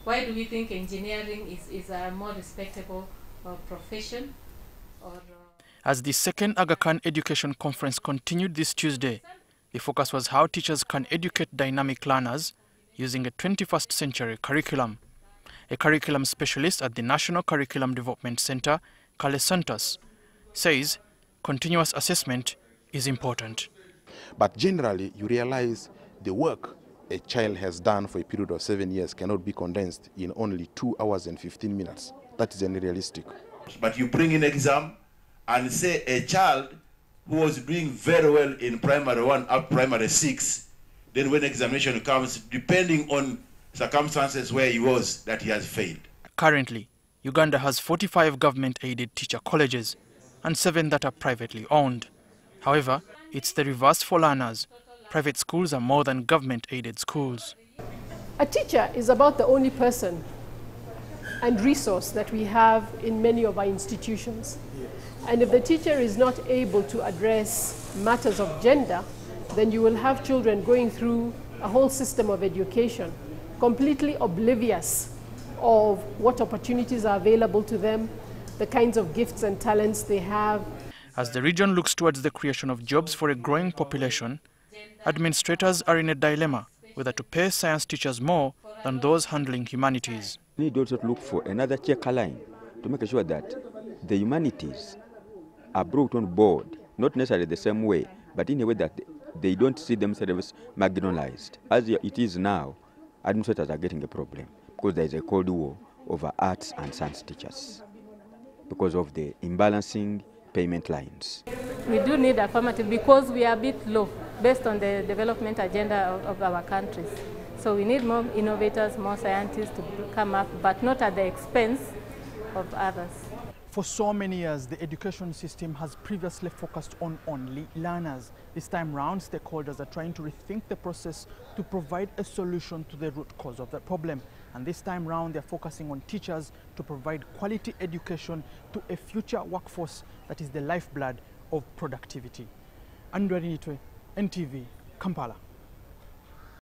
Why do we think engineering is a more respectable profession? As the second Aga Khan Education Conference continued this Tuesday, the focus was how teachers can educate dynamic learners using a 21st century curriculum. A curriculum specialist at the National Curriculum Development Center, Cale Santus, says continuous assessment is important. But generally, you realize the work a child has done for a period of 7 years cannot be condensed in only 2 hours and 15 minutes. That is unrealistic. But you bring in exam and say a child who was doing very well in primary 1 up primary 6, then when examination comes, depending on circumstances where he was, that he has failed. Currently, Uganda has 45 government-aided teacher colleges and 7 that are privately owned. However, it's the reverse for learners. Private schools are more than government-aided schools. A teacher is about the only person and resource that we have in many of our institutions. And if the teacher is not able to address matters of gender, then you will have children going through a whole system of education, completely oblivious of what opportunities are available to them, the kinds of gifts and talents they have. As the region looks towards the creation of jobs for a growing population, administrators are in a dilemma whether to pay science teachers more than those handling humanities. We need also to look for another checker line to make sure that the humanities are brought on board, not necessarily the same way, but in a way that they don't see themselves marginalized. As it is now, administrators are getting a problem because there is a cold war over arts and science teachers because of the imbalancing payment lines. We do need affirmative because we are a bit low based on the development agenda of our countries. So we need more innovators, more scientists to come up, but not at the expense of others. For so many years, the education system has previously focused on only learners. This time round, stakeholders are trying to rethink the process to provide a solution to the root cause of the problem. And this time round, they're focusing on teachers to provide quality education to a future workforce that is the lifeblood of productivity. Andrew Nitwe, NTV, Kampala.